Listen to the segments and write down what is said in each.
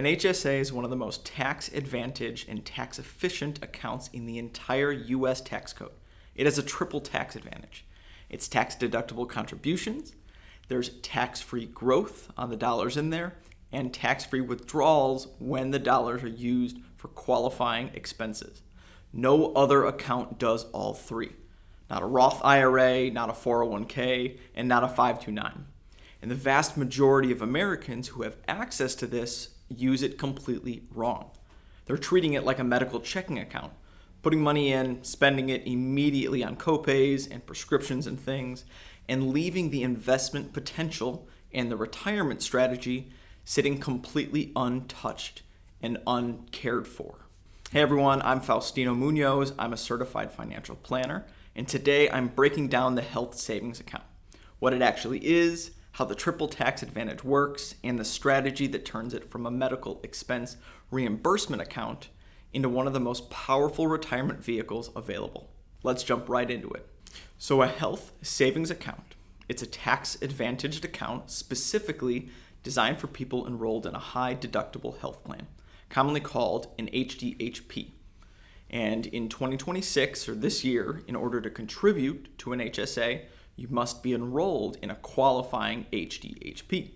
An HSA is one of the most tax advantaged and tax efficient accounts in the entire U.S. tax code. It has a triple tax advantage. It's tax deductible contributions, there's tax-free growth on the dollars in there, and tax-free withdrawals when the dollars are used for qualifying expenses. No other account does all three. Not a Roth IRA, not a 401k, and not a 529. And the vast majority of Americans who have access to this use it completely wrong. They're treating it like a medical checking account, putting money in, spending it immediately on copays and prescriptions and things, and leaving the investment potential and the retirement strategy sitting completely untouched and uncared for. Hey everyone, I'm Faustino Munoz. I'm a certified financial planner, and today I'm breaking down the health savings account, what it actually is, how the triple tax advantage works, and the strategy that turns it from a medical expense reimbursement account into one of the most powerful retirement vehicles available. Let's jump right into it. So a health savings account, it's a tax advantaged account specifically designed for people enrolled in a high deductible health plan, commonly called an HDHP. And in 2026, or this year, in order to contribute to an HSA, you must be enrolled in a qualifying HDHP.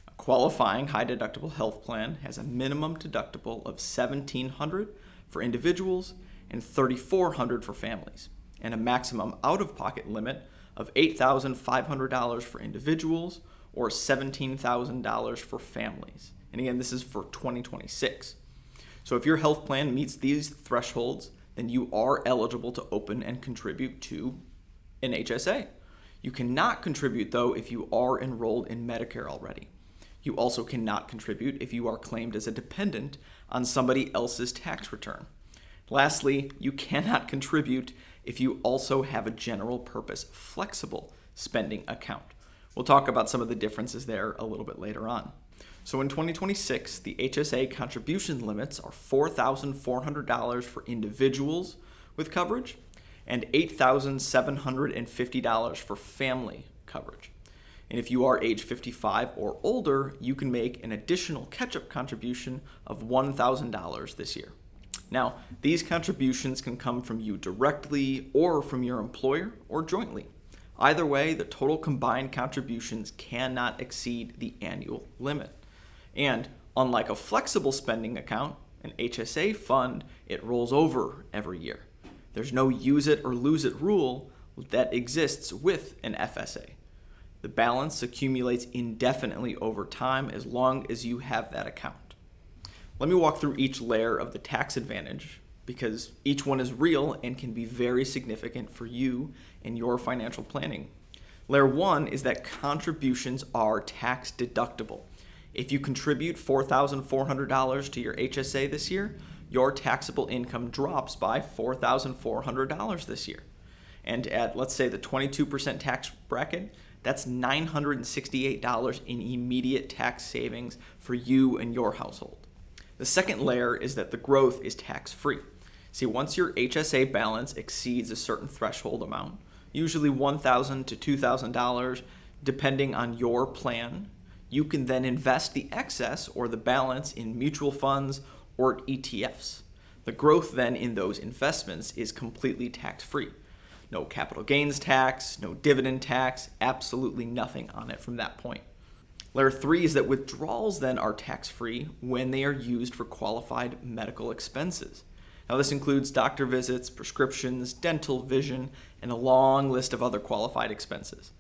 A qualifying high deductible health plan has a minimum deductible of $1,700 for individuals and $3,400 for families, and a maximum out-of-pocket limit of $8,500 for individuals or $17,000 for families. And again, this is for 2026. So if your health plan meets these thresholds, then you are eligible to open and contribute to an HSA. You cannot contribute, though, if you are enrolled in Medicare already. You also cannot contribute if you are claimed as a dependent on somebody else's tax return. Lastly, you cannot contribute if you also have a general purpose flexible spending account. We'll talk about some of the differences there a little bit later on. So in 2026, the HSA contribution limits are $4,400 for individuals with coverage and $8,750 for family coverage. And if you are age 55 or older, you can make an additional catch-up contribution of $1,000 this year. Now, these contributions can come from you directly or from your employer or jointly. Either way, the total combined contributions cannot exceed the annual limit. And unlike a flexible spending account, an HSA fund, it rolls over every year. There's no use it or lose it rule that exists with an FSA. The balance accumulates indefinitely over time as long as you have that account. Let me walk through each layer of the tax advantage because each one is real and can be very significant for you and your financial planning. Layer 1 is that contributions are tax deductible. If you contribute $4,400 to your HSA this year, your taxable income drops by $4,400 this year. And at, let's say, the 22% tax bracket, that's $968 in immediate tax savings for you and your household. The second layer is that the growth is tax-free. See, once your HSA balance exceeds a certain threshold amount, usually $1,000 to $2,000, depending on your plan, you can then invest the excess or the balance in mutual funds or ETFs. The growth then in those investments is completely tax-free. No capital gains tax, no dividend tax, absolutely nothing on it from that point. Layer 3 is that withdrawals then are tax-free when they are used for qualified medical expenses. Now this includes doctor visits, prescriptions, dental, vision, and a long list of other qualified expenses.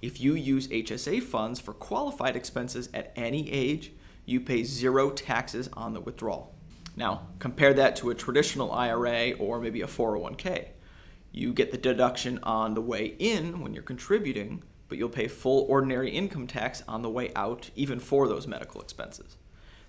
If you use HSA funds for qualified expenses at any age, you pay zero taxes on the withdrawal. Now, compare that to a traditional IRA or maybe a 401k. You get the deduction on the way in when you're contributing, but you'll pay full ordinary income tax on the way out, even for those medical expenses.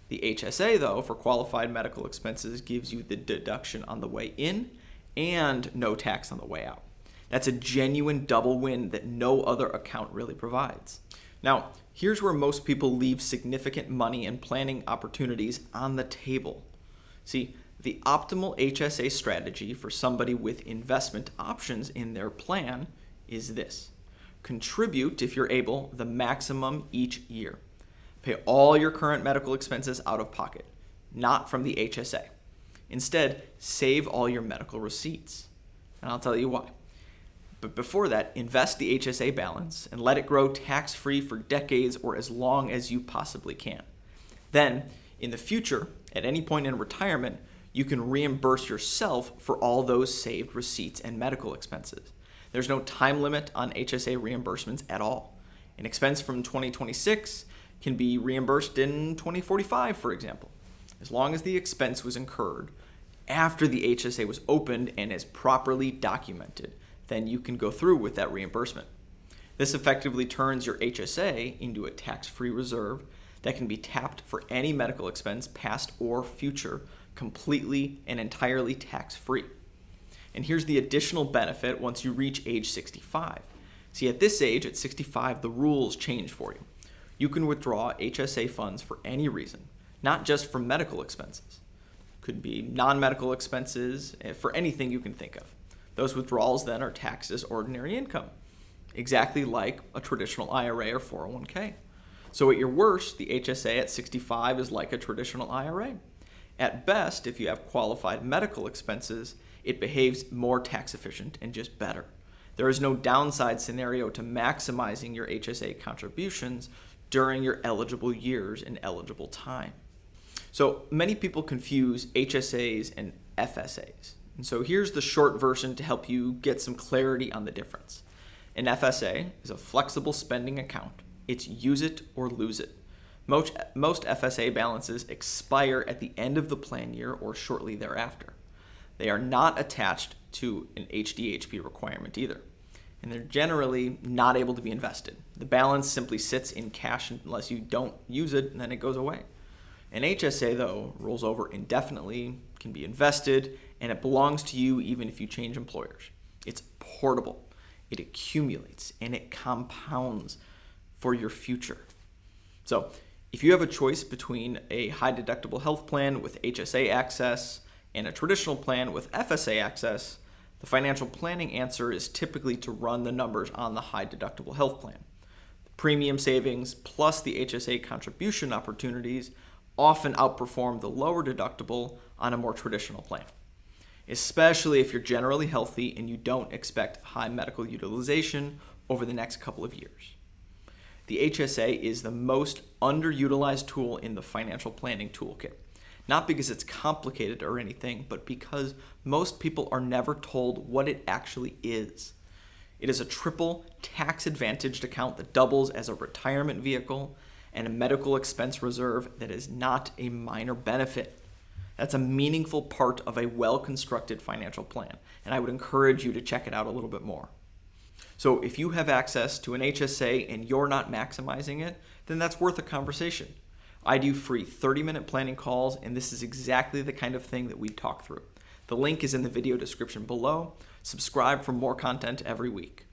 The HSA, though, for qualified medical expenses gives you the deduction on the way in and no tax on the way out. That's a genuine double win that no other account really provides. Now, here's where most people leave significant money and planning opportunities on the table. See, the optimal HSA strategy for somebody with investment options in their plan is this. Contribute, if you're able, the maximum each year. Pay all your current medical expenses out of pocket, not from the HSA. Instead, save all your medical receipts. And I'll tell you why. But before that, invest the HSA balance and let it grow tax-free for decades or as long as you possibly can. Then, in the future, at any point in retirement, you can reimburse yourself for all those saved receipts and medical expenses. There's no time limit on HSA reimbursements at all. An expense from 2026 can be reimbursed in 2045, for example, as long as the expense was incurred after the HSA was opened and is properly documented. Then you can go through with that reimbursement. This effectively turns your HSA into a tax-free reserve that can be tapped for any medical expense, past or future, completely and entirely tax-free. And here's the additional benefit once you reach age 65. See, at this age, at 65, the rules change for you. You can withdraw HSA funds for any reason, not just for medical expenses. Could be non-medical expenses, for anything you can think of. Those withdrawals then are taxed as ordinary income, exactly like a traditional IRA or 401k. So at your worst, the HSA at 65 is like a traditional IRA. At best, if you have qualified medical expenses, it behaves more tax efficient and just better. There is no downside scenario to maximizing your HSA contributions during your eligible years and eligible time. So many people confuse HSAs and FSAs. And so here's the short version to help you get some clarity on the difference. An FSA is a flexible spending account. It's use it or lose it. Most FSA balances expire at the end of the plan year or shortly thereafter. They are not attached to an HDHP requirement either. And they're generally not able to be invested. The balance simply sits in cash unless you don't use it, and then it goes away. An HSA, though, rolls over indefinitely, can be invested, and it belongs to you even if you change employers. It's portable, it accumulates, and it compounds for your future. So if you have a choice between a high deductible health plan with HSA access and a traditional plan with FSA access, the financial planning answer is typically to run the numbers on the high deductible health plan. The premium savings plus the HSA contribution opportunities often outperform the lower deductible on a more traditional plan, especially if you're generally healthy and you don't expect high medical utilization over the next couple of years. The HSA is the most underutilized tool in the financial planning toolkit, not because it's complicated or anything, but because most people are never told what it actually is. It is a triple tax-advantaged account that doubles as a retirement vehicle and a medical expense reserve that is not a minor benefit. That's a meaningful part of a well-constructed financial plan, and I would encourage you to check it out a little bit more. So if you have access to an HSA and you're not maximizing it, then that's worth a conversation. I do free 30-minute planning calls, and this is exactly the kind of thing that we talk through. The link is in the video description below. Subscribe for more content every week.